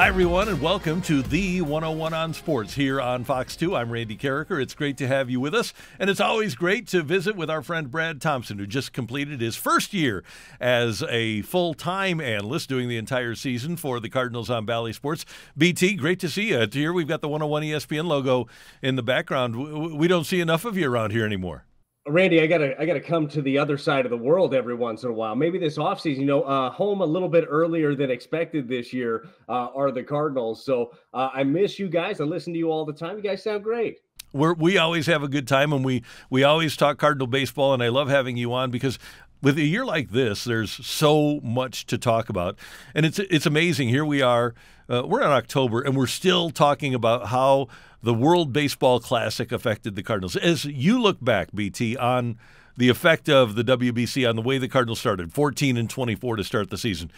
Hi, everyone, and welcome to the 101 on Sports here on Fox 2. I'm Randy Karraker. It's great to have you with us, and it's always great to visit with our friend Brad Thompson, who just completed his first year as a full-time analyst doing the entire season for the Cardinals on Bally Sports. BT, great to see you. Here we've got the 101 ESPN logo in the background. We don't see enough of you around here anymore. Randy, I gotta come to the other side of the world every once in a while. Maybe this offseason, home a little bit earlier than expected this year are the Cardinals. So I miss you guys. I listen to you all the time. You guys sound great. We always have a good time, and we always talk Cardinal baseball, and I love having you on because with a year like this, there's so much to talk about. And it's amazing. Here we are. We're in October, and we're still talking about how the World Baseball Classic affected the Cardinals. As you look back, BT, on the effect of the WBC on the way the Cardinals started, 14-24 to start the season,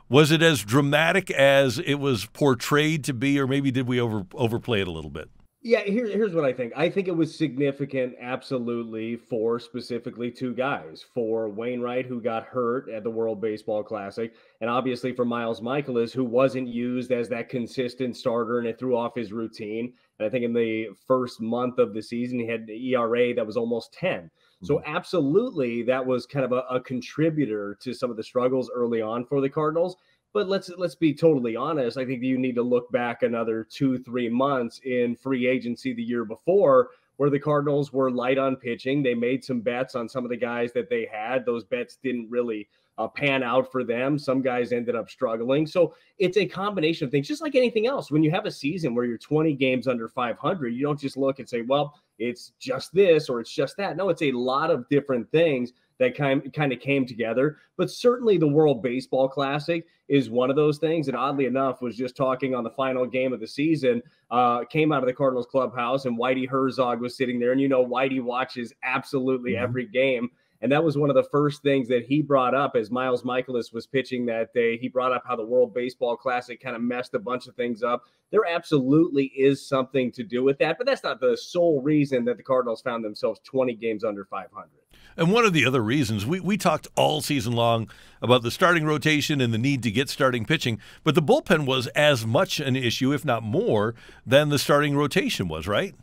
was it as dramatic as it was portrayed to be, or maybe did we overplay it a little bit? Yeah, here's what I think. I think it was significant, absolutely, for specifically two guys. For Wainwright, who got hurt at the World Baseball Classic, and obviously for Miles Mikolas, who wasn't used as that consistent starter, and it threw off his routine. And I think in the first month of the season, he had an ERA that was almost 10. So absolutely, that was kind of a contributor to some of the struggles early on for the Cardinals. But let's be totally honest. I think you need to look back another 2-3 months in free agency the year before, where the Cardinals were light on pitching. They made some bets on some of the guys that they had. Those bets didn't really pan out for them. Some guys ended up struggling. So it's a combination of things, just like anything else. When you have a season where you're 20 games under 500, you don't just look and say, well, it's just this or it's just that. No, it's a lot of different things that kind of came together. But certainly the World Baseball Classic is one of those things. And oddly enough, was just talking on the final game of the season, came out of the Cardinals clubhouse, and Whitey Herzog was sitting there. And, Whitey watches absolutely every game. And that was one of the first things that he brought up as Miles Mikolas was pitching that day. He brought up how the World Baseball Classic kind of messed a bunch of things up. There absolutely is something to do with that, but that's not the sole reason that the Cardinals found themselves 20 games under 500. And one of the other reasons, we talked all season long about the starting rotation and the need to get starting pitching, but the bullpen was as much an issue, if not more, than the starting rotation was, right?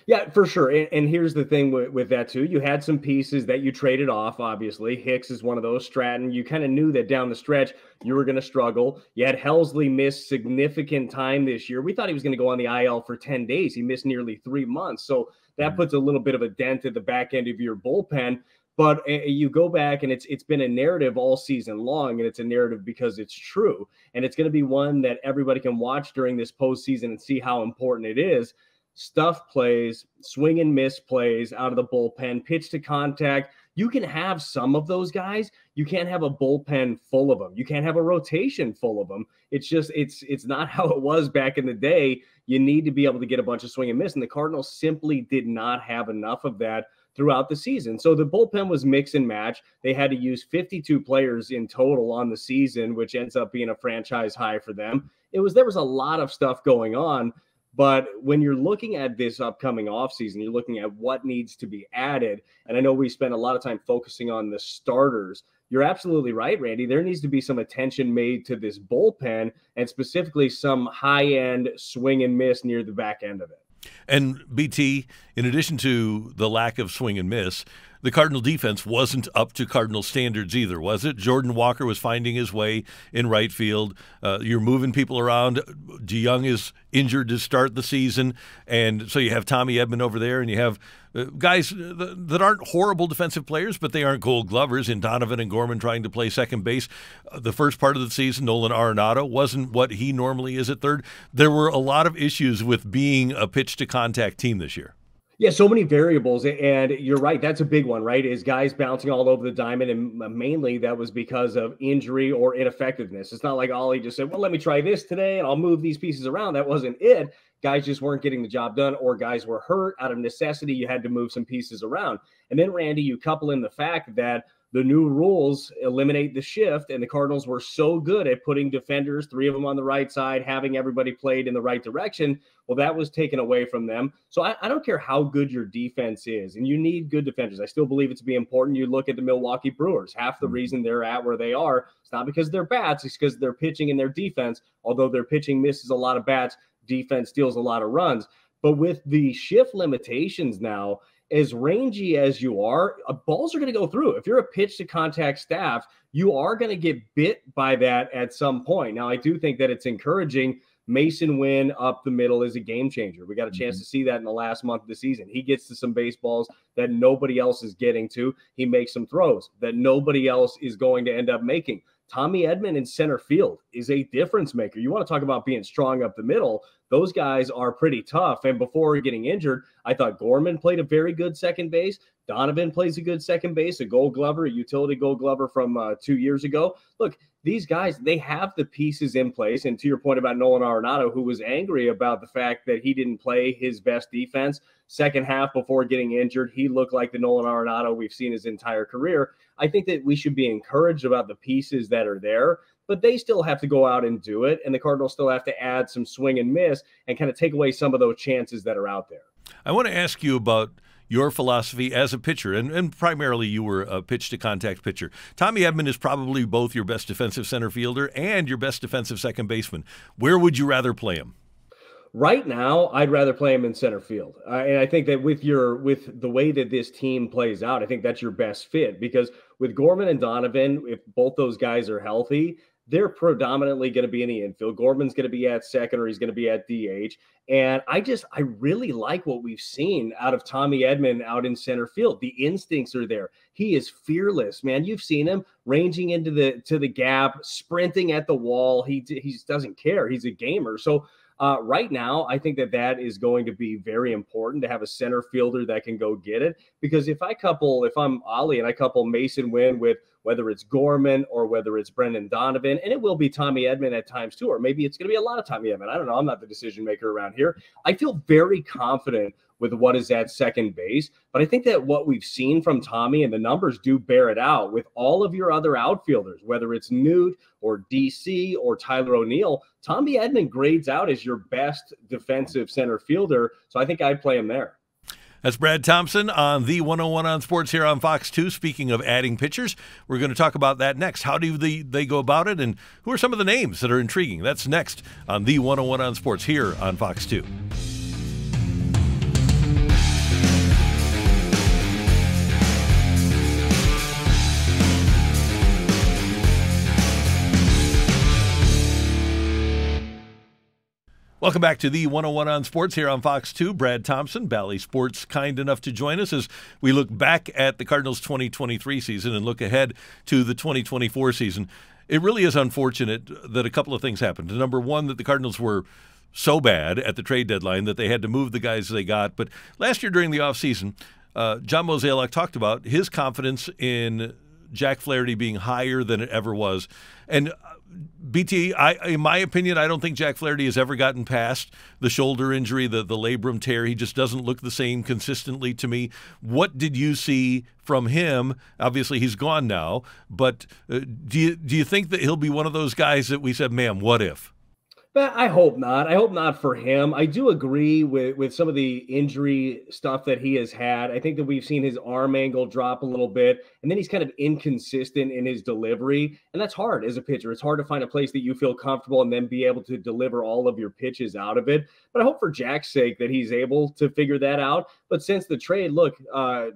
Yeah, for sure. And here's the thing with that, too. You had some pieces that you traded off, obviously. Hicks is one of those. Stratton, you kind of knew that down the stretch you were going to struggle. You had Helsley miss significant time this year. We thought he was going to go on the IL for 10 days. He missed nearly 3 months. So that puts a little bit of a dent at the back end of your bullpen. But you go back, and it's been a narrative all season long, and it's a narrative because it's true. And it's going to be one that everybody can watch during this postseason and see how important it is. Stuff plays, swing and miss plays out of the bullpen, pitch to contact. You can have some of those guys. You can't have a bullpen full of them. You can't have a rotation full of them. It's just, it's not how it was back in the day. You need to be able to get a bunch of swing and miss. And the Cardinals simply did not have enough of that throughout the season. So the bullpen was mix and match. They had to use 52 players in total on the season, which ends up being a franchise high for them. There was a lot of stuff going on. But when you're looking at this upcoming offseason, you're looking at what needs to be added. And I know we spent a lot of time focusing on the starters. You're absolutely right, Randy. There needs to be some attention made to this bullpen, and specifically some high-end swing and miss near the back end of it. And BT, in addition to the lack of swing and miss, the Cardinal defense wasn't up to Cardinal standards either, was it? Jordan Walker was finding his way in right field. You're moving people around. DeYoung is injured to start the season, and so you have Tommy Edman over there, and you have guys that aren't horrible defensive players, but they aren't gold glovers in Donovan and Gorman trying to play second base. The first part of the season, Nolan Arenado wasn't what he normally is at third. There were a lot of issues with being a pitch-to-contact team this year. Yeah, so many variables, and you're right. That's a big one, right? Is guys bouncing all over the diamond, and mainly that was because of injury or ineffectiveness. It's not like Ollie just said, well, let me try this today, and I'll move these pieces around. That wasn't it. Guys just weren't getting the job done, or guys were hurt. Out of necessity, you had to move some pieces around. And then, Randy, you couple in the fact that the new rules eliminate the shift, and the Cardinals were so good at putting defenders, 3 of them on the right side, having everybody played in the right direction. Well, that was taken away from them. So I don't care how good your defense is, and you need good defenders. I still believe it to be important. You look at the Milwaukee Brewers. Half the reason they're at where they are, it's not because they're bats, it's because they're pitching and their defense. Although their pitching misses a lot of bats, defense steals a lot of runs. But with the shift limitations now, as rangy as you are, balls are going to go through. If you're a pitch to contact staff, you are going to get bit by that at some point. Now, I do think that it's encouraging. Mason Wynn up the middle is a game changer. We got a chance to see that in the last month of the season. He gets to some baseballs that nobody else is getting to. He makes some throws that nobody else is going to end up making. Tommy Edman in center field is a difference maker. You want to talk about being strong up the middle. Those guys are pretty tough. And before getting injured, I thought Gorman played a very good second base. Donovan plays a good second base, a Gold Glover, a utility Gold Glover from 2 years ago. Look, these guys, they have the pieces in place. And to your point about Nolan Arenado, who was angry about the fact that he didn't play his best defense second half before getting injured, he looked like the Nolan Arenado we've seen his entire career. I think that we should be encouraged about the pieces that are there, but they still have to go out and do it. And the Cardinals still have to add some swing and miss and kind of take away some of those chances that are out there. I want to ask you about your philosophy as a pitcher, and primarily you were a pitch-to-contact pitcher. Tommy Edman is probably both your best defensive center fielder and your best defensive second baseman. Where would you rather play him? Right now, I'd rather play him in center field. And I think that with the way that this team plays out, I think that's your best fit, because with Gorman and Donovan, if both those guys are healthy, they're predominantly going to be in the infield. Gorman's going to be at second, or he's going to be at DH. And I really like what we've seen out of Tommy Edman out in center field. The instincts are there. He is fearless, man. You've seen him ranging into the gap, sprinting at the wall. He doesn't care. He's a gamer. So right now, I think that is going to be very important to have a center fielder that can go get it. Because if I'm Ollie and I couple Mason Wynn with whether it's Gorman or whether it's Brendan Donovan, and it will be Tommy Edman at times too, or maybe it's going to be a lot of Tommy Edman. I don't know. I'm not the decision maker around here. I feel very confident with what is at second base, but I think that what we've seen from Tommy, and the numbers do bear it out, with all of your other outfielders, whether it's Newt or DC or Tyler O'Neill, Tommy Edman grades out as your best defensive center fielder. So I think I'd play him there. That's Brad Thompson on the 101 on Sports here on Fox 2. Speaking of adding pitchers, we're going to talk about that next. How do they go about it, and who are some of the names that are intriguing? That's next on the 101 on Sports here on Fox 2. Welcome back to the 101 on Sports here on Fox 2. Brad Thompson, Bally Sports, kind enough to join us as we look back at the Cardinals' 2023 season and look ahead to the 2024 season. It really is unfortunate that a couple of things happened. Number one, that the Cardinals were so bad at the trade deadline that they had to move the guys they got. But last year during the offseason, John Mozeliak talked about his confidence in Jack Flaherty being higher than it ever was. And BT, in my opinion, I don't think Jack Flaherty has ever gotten past the shoulder injury, the labrum tear. He just doesn't look the same consistently to me. What did you see from him? Obviously, he's gone now, but do you think that he'll be one of those guys that we said, man, what if? But I hope not. I hope not for him. I do agree with some of the injury stuff that he has had. I think that we've seen his arm angle drop a little bit, and then he's kind of inconsistent in his delivery. And that's hard as a pitcher. It's hard to find a place that you feel comfortable and then be able to deliver all of your pitches out of it. But I hope for Jack's sake that he's able to figure that out. But since the trade, look,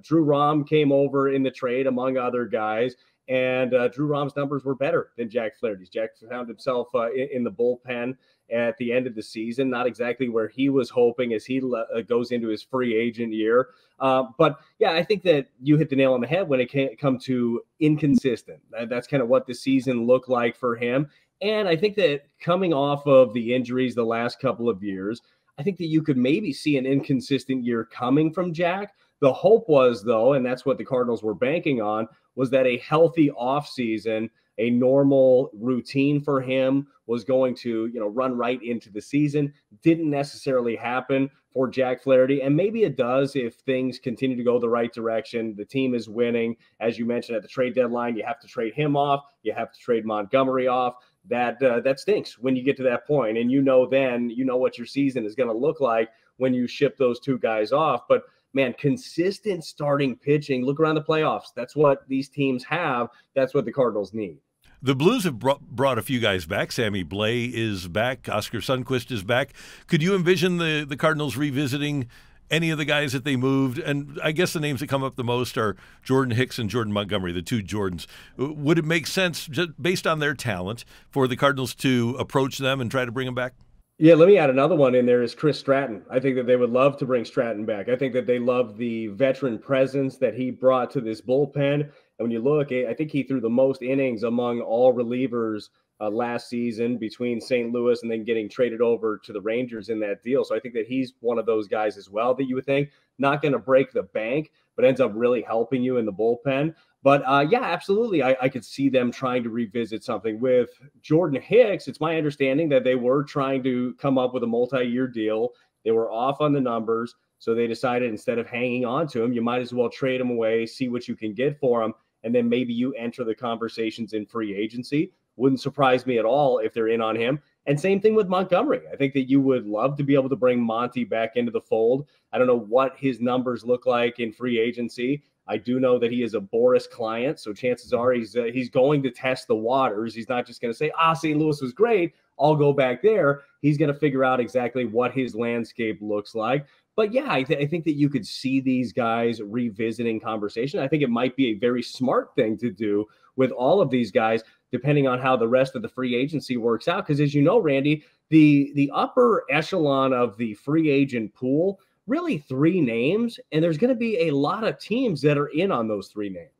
Drew Rahm came over in the trade, among other guys. And Drew Rahm's numbers were better than Jack Flaherty's. Jack found himself in the bullpen at the end of the season, not exactly where he was hoping as he goes into his free agent year. But, yeah, I think that you hit the nail on the head when it come to inconsistent. That's kind of what the season looked like for him. And I think that coming off of the injuries the last couple of years, I think that you could maybe see an inconsistent year coming from Jack. The hope was, though, and that's what the Cardinals were banking on, was that a healthy offseason a normal routine for him was going to, run right into the season. Didn't necessarily happen for Jack Flaherty. And maybe it does if things continue to go the right direction. The team is winning. As you mentioned at the trade deadline, you have to trade him off. You have to trade Montgomery off. That stinks when you get to that point. And then what your season is going to look like when you ship those two guys off. But man, consistent starting pitching. Look around the playoffs. That's what these teams have. That's what the Cardinals need. The Blues have brought a few guys back. Sammy Blais is back. Oscar Sundqvist is back. Could you envision the Cardinals revisiting any of the guys that they moved? And I guess the names that come up the most are Jordan Hicks and Jordan Montgomery, the two Jordans. Would it make sense, just based on their talent, for the Cardinals to approach them and try to bring them back? Yeah, let me add another one in there is Chris Stratton. I think that they would love to bring Stratton back. I think that they love the veteran presence that he brought to this bullpen. And when you look, I think he threw the most innings among all relievers last season between St. Louis and then getting traded over to the Rangers in that deal. So I think that he's one of those guys as well that you would think not going to break the bank, but ends up really helping you in the bullpen. But yeah, absolutely. I could see them trying to revisit something with Jordan Hicks. It's my understanding that they were trying to come up with a multi-year deal. They were off on the numbers. So they decided instead of hanging on to him, you might as well trade him away, see what you can get for him. And then maybe you enter the conversations in free agency. Wouldn't surprise me at all if they're in on him. And same thing with Montgomery. I think that you would love to be able to bring Monty back into the fold. I don't know what his numbers look like in free agency. I do know that he is a Boris client, so chances are he's going to test the waters. He's not just going to say, St. Louis was great, I'll go back there. He's going to figure out exactly what his landscape looks like. But yeah, I think that you could see these guys revisiting conversation. I think it might be a very smart thing to do with all of these guys, depending on how the rest of the free agency works out. Because as you know, Randy, the upper echelon of the free agent pool, really three names, and there's going to be a lot of teams that are in on those three names.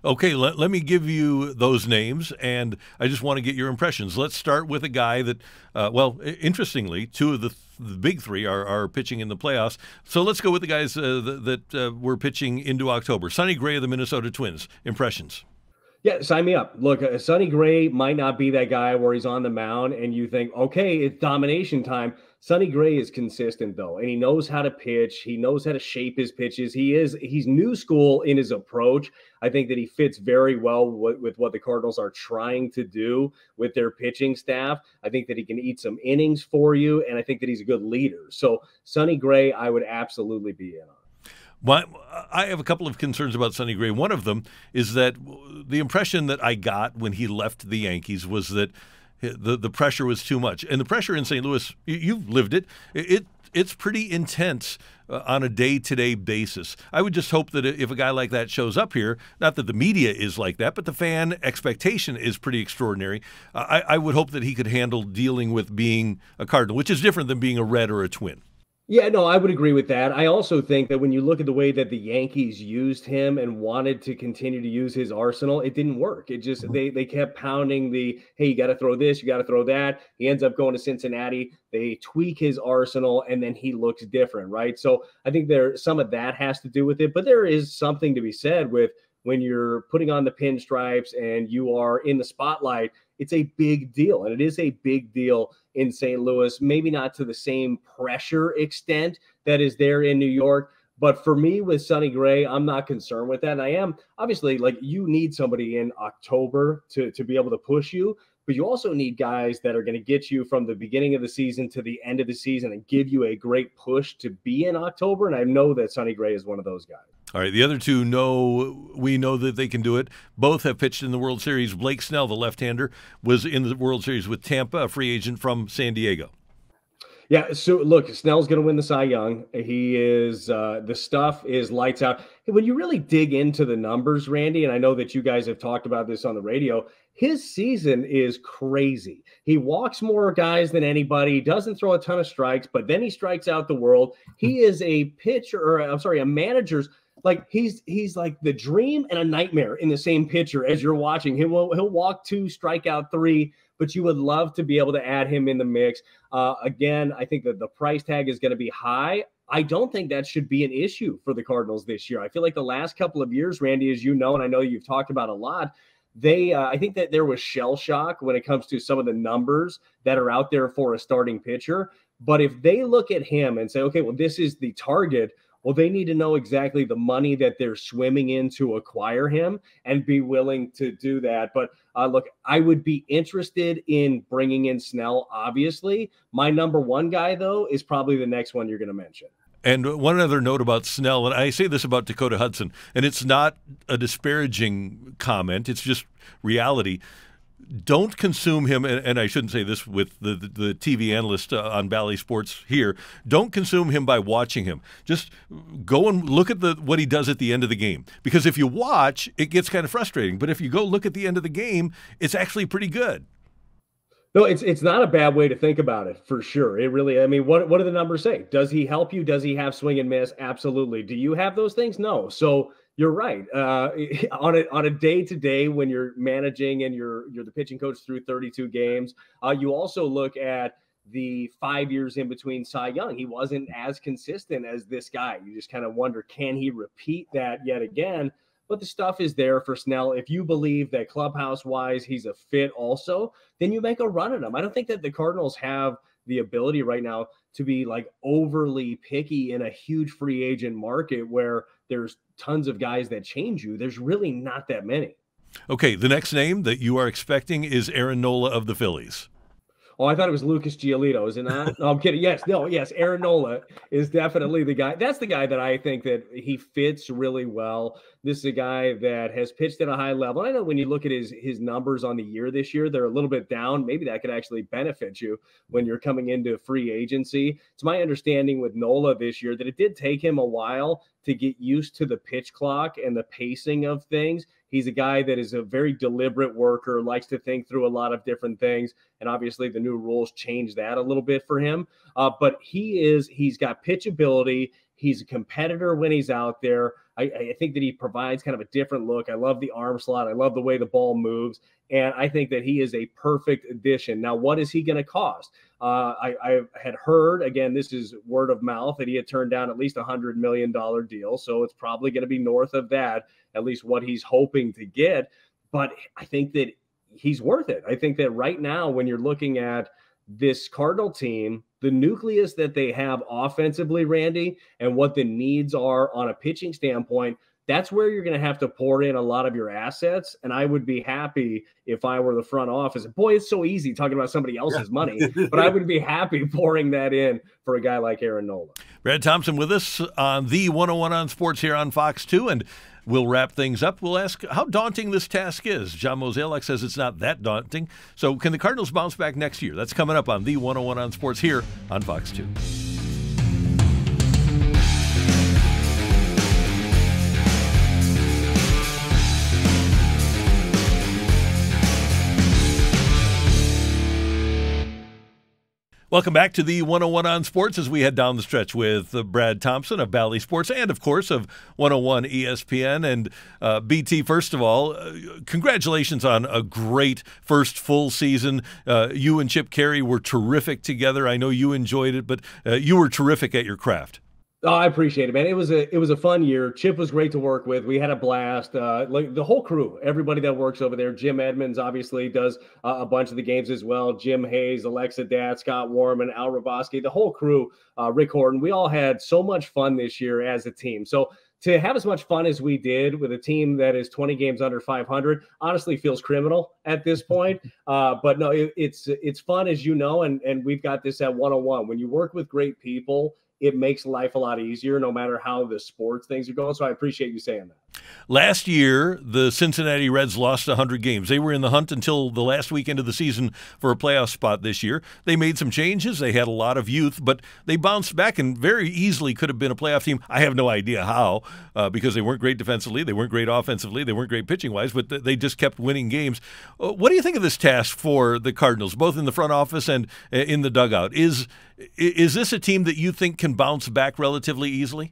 Okay, let me give you those names, and I just want to get your impressions. Let's start with a guy that, interestingly, two of the big three are pitching in the playoffs. So let's go with the guys that were pitching into October. Sonny Gray of the Minnesota Twins. Impressions? Yeah, sign me up. Look, Sonny Gray might not be that guy where he's on the mound and you think, okay, it's domination time. Sonny Gray is consistent, though, and he knows how to pitch. He knows how to shape his pitches. He's new school in his approach. I think that he fits very well with what the Cardinals are trying to do with their pitching staff. I think that he can eat some innings for you, and I think that he's a good leader. So Sonny Gray, I would absolutely be in on. Well, I have a couple of concerns about Sonny Gray. One of them is that the impression that I got when he left the Yankees was that the pressure was too much. And the pressure in St. Louis, you've lived it. It's pretty intense on a day-to-day basis. I would just hope that if a guy like that shows up here, not that the media is like that, but the fan expectation is pretty extraordinary. I would hope that he could handle dealing with being a Cardinal, which is different than being a Red or a Twin. Yeah, no, I would agree with that. I also think that when you look at the way that the Yankees used him and wanted to continue to use his arsenal, it didn't work. It just they kept pounding hey, you got to throw this, you got to throw that. He ends up going to Cincinnati. They tweak his arsenal, and then he looks different, right? So I think some of that has to do with it. But there is something to be said with when you're putting on the pinstripes and you are in the spotlight. It's a big deal, and it is a big deal in St. Louis, maybe not to the same pressure extent that is there in New York. But for me with Sonny Gray, I'm not concerned with that. And I am obviously you need somebody in October to be able to push you, but you also need guys that are going to get you from the beginning of the season to the end of the season and give you a great push to be in October. And I know that Sonny Gray is one of those guys. All right, the other two we know that they can do it. Both have pitched in the World Series. Blake Snell, the left-hander, was in the World Series with Tampa, a free agent from San Diego. Yeah, so look, Snell's going to win the Cy Young. He is the stuff is lights out. When you really dig into the numbers, Randy, and I know that you guys have talked about this on the radio, his season is crazy. He walks more guys than anybody, doesn't throw a ton of strikes, but then he strikes out the world. He is a a manager's he's like the dream and a nightmare in the same pitcher as you're watching. He'll walk 2, strike out 3, but you would love to be able to add him in the mix. Again, I think that the price tag is going to be high. I don't think that should be an issue for the Cardinals this year. I feel like the last couple of years, Randy, as you know, and I know you've talked about a lot, I think that there was shell shock when it comes to some of the numbers that are out there for a starting pitcher. But if they look at him and say, okay, well, this is the target, well, they need to know exactly the money that they're swimming in to acquire him and be willing to do that. But look, I would be interested in bringing in Snell, obviously. My number one guy, though, is probably the next one you're going to mention. And one other note about Snell, and I say this about Dakota Hudson, and it's not a disparaging comment, it's just reality. Don't consume him, and I shouldn't say this with the TV analyst on Bally Sports here. Don't consume him by watching him. Just go and look at what he does at the end of the game. Because if you watch, it gets kind of frustrating. But if you go look at the end of the game, it's actually pretty good. No, it's not a bad way to think about it, for sure. It really, I mean, what do the numbers say? Does he help you? Does he have swing and miss? Absolutely. Do you have those things? No. So you're right. On a day-to-day when you're managing and you're the pitching coach through 32 games, you also look at the 5 years in between Cy Young. He wasn't as consistent as this guy. You just kind of wonder, can he repeat that yet again? But the stuff is there for Snell. If you believe that clubhouse-wise he's a fit also, then you make a run at him. I don't think that the Cardinals have the ability right now to be like overly picky in a huge free agent market where there's tons of guys that change you. There's really not that many. Okay, the next name that you are expecting is Aaron Nola of the Phillies. Oh, I thought it was Lucas Giolito, is it not? No, I'm kidding. Yes, Aaron Nola is definitely the guy. That's the guy that I think that he fits really well. This is a guy that has pitched at a high level. I know when you look at his numbers on the year this year, they're a little bit down. Maybe that could actually benefit you when you're coming into free agency. It's my understanding with Nola this year that it did take him a while to get used to the pitch clock and the pacing of things. He's a guy that is a very deliberate worker, likes to think through a lot of different things. And obviously the new rules change that a little bit for him. But he's got pitchability. He's a competitor when he's out there. I think that he provides kind of a different look. I love the arm slot. I love the way the ball moves. And I think that he is a perfect addition. Now, what is he going to cost? I had heard, again, this is word of mouth, that he had turned down at least $100 million deal. So it's probably going to be north of that, at least what he's hoping to get. But I think that he's worth it. I think that right now, when you're looking at this Cardinal team, the nucleus that they have offensively, Randy, and what the needs are on a pitching standpoint, that's where you're going to have to pour in a lot of your assets. And I would be happy if I were the front office. Boy, it's so easy talking about somebody else's money, but I would be happy pouring that in for a guy like Aaron Nola. Brad Thompson with us on the 101 on Sports here on Fox 2, and we'll wrap things up. We'll ask how daunting this task is. John Mozeliak says it's not that daunting. So can the Cardinals bounce back next year? That's coming up on the 101 on Sports here on Fox 2. Welcome back to the 101 on Sports as we head down the stretch with Brad Thompson of Bally Sports and, of course, of 101 ESPN. And BT, first of all, congratulations on a great first full season. You and Chip Carey were terrific together. I know you enjoyed it, but you were terrific at your craft. Oh, I appreciate it, man. It was a fun year. Chip was great to work with. We had a blast. Like the whole crew, everybody that works over there. Jim Edmonds obviously does a bunch of the games as well. Jim Hayes, Alexa Datt, Scott Warman, Al Raboski, the whole crew. Rick Horton. We all had so much fun this year as a team. So to have as much fun as we did with a team that is 20 games under 500 honestly feels criminal at this point. But no, it's fun, as you know, and we've got this at 101. When you work with great people, it makes life a lot easier no matter how the sports things are going. So I appreciate you saying that. Last year, the Cincinnati Reds lost 100 games. They were in the hunt until the last weekend of the season for a playoff spot this year. They made some changes. They had a lot of youth, but they bounced back and very easily could have been a playoff team. I have no idea how, because they weren't great defensively, they weren't great offensively, they weren't great pitching-wise, but they just kept winning games. What do you think of this task for the Cardinals, both in the front office and in the dugout? Is this a team that you think can bounce back relatively easily?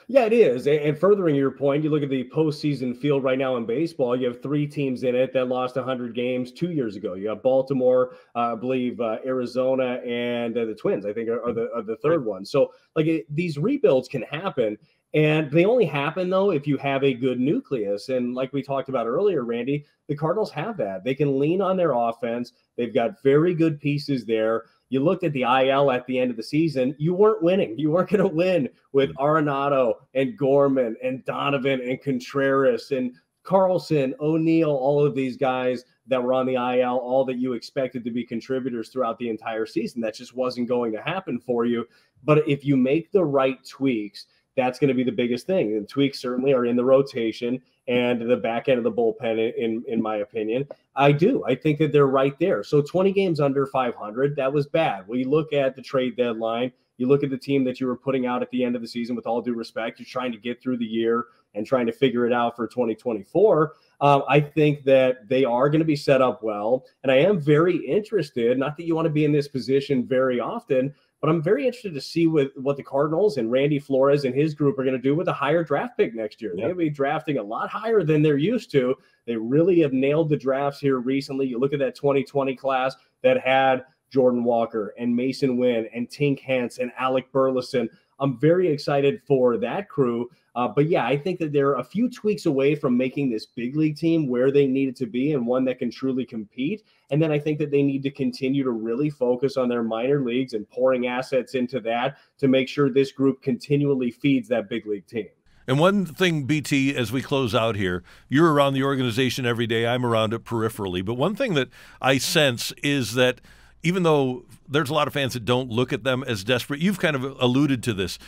Yeah, it is. And furthering your point, you look at the postseason field right now in baseball, you have three teams in it that lost 100 games 2 years ago. You have Baltimore, I believe Arizona, and the Twins, I think, are the Right. third one. So, like, these rebuilds can happen. And they only happen, though, if you have a good nucleus. And like we talked about earlier, Randy, the Cardinals have that. They can lean on their offense. They've got very good pieces there. You looked at the IL at the end of the season, you weren't winning. You weren't going to win with Arenado and Gorman and Donovan and Contreras and Carlson, O'Neill, all of these guys that were on the IL, all that you expected to be contributors throughout the entire season. That just wasn't going to happen for you. But if you make the right tweaks, that's going to be the biggest thing. And tweaks certainly are in the rotation and the back end of the bullpen, in my opinion. I think that they're right there. So 20 games under 500, that was bad. When you look at the trade deadline, you look at the team that you were putting out at the end of the season, with all due respect, you're trying to get through the year and trying to figure it out for 2024. I think that they are going to be set up well. And I am very interested, not that you want to be in this position very often, but I'm very interested to see what the Cardinals and Randy Flores and his group are going to do with a higher draft pick next year. Yep. They'll be drafting a lot higher than they're used to. They really have nailed the drafts here recently. You look at that 2020 class that had Jordan Walker and Mason Wynn and Tink Hence and Alec Burleson. I'm very excited for that crew. But yeah, I think that they're a few tweaks away from making this big league team where they need it to be and one that can truly compete. And then I think that they need to continue to really focus on their minor leagues and pouring assets into that to make sure this group continually feeds that big league team. And one thing, BT, as we close out here, you're around the organization every day. I'm around it peripherally. But one thing that I sense is that even though there's a lot of fans that don't look at them as desperate, you've kind of alluded to this.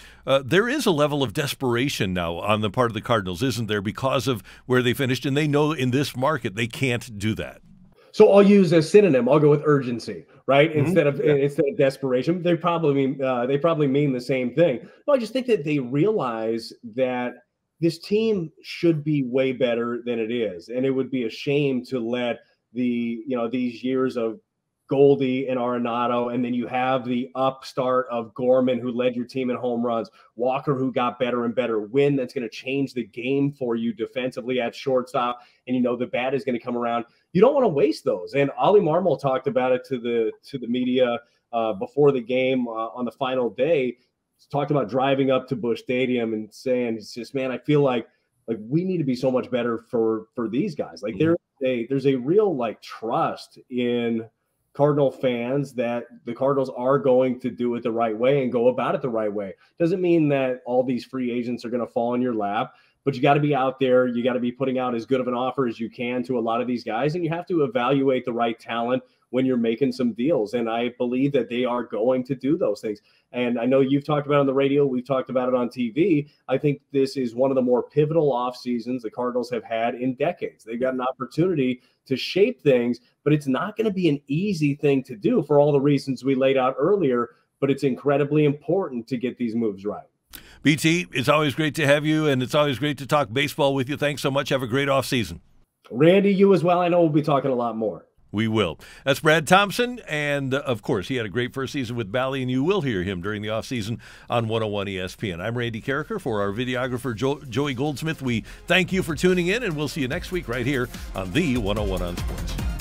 There is a level of desperation now on the part of the Cardinals, isn't there, because of where they finished, and they know in this market they can't do that. So I'll use a synonym. I'll go with urgency, right? Mm-hmm. Instead of desperation. They probably mean the same thing. No, I just think that they realize that this team should be way better than it is, and it would be a shame to let these years of Goldie and Arenado, and then you have the upstart of Gorman, who led your team in home runs, Walker, who got better and better, Wynn, that's going to change the game for you defensively at shortstop, and the bat is going to come around. You don't want to waste those. And Ollie Marmol talked about it to the media before the game on the final day. Talked about driving up to Busch Stadium and saying, it's just, man, I feel like we need to be so much better for these guys. Like there's a real trust in Cardinal fans that the Cardinals are going to do it the right way and go about it the right way. Doesn't mean that all these free agents are going to fall in your lap, but you got to be out there. You got to be putting out as good of an offer as you can to a lot of these guys, and you have to evaluate the right talent when you're making some deals. And I believe that they are going to do those things. And I know you've talked about it on the radio. We've talked about it on TV. I think this is one of the more pivotal off seasons the Cardinals have had in decades. They've got an opportunity to shape things, but it's not going to be an easy thing to do for all the reasons we laid out earlier, but it's incredibly important to get these moves right. BT, it's always great to have you, and it's always great to talk baseball with you. Thanks so much. Have a great offseason. Randy, you as well. I know we'll be talking a lot more. We will. That's Brad Thompson, and of course, he had a great first season with Bally, and you will hear him during the offseason on 101 ESPN. I'm Randy Karraker. For our videographer, Joey Goldsmith, we thank you for tuning in, and we'll see you next week right here on the 101 on Sports.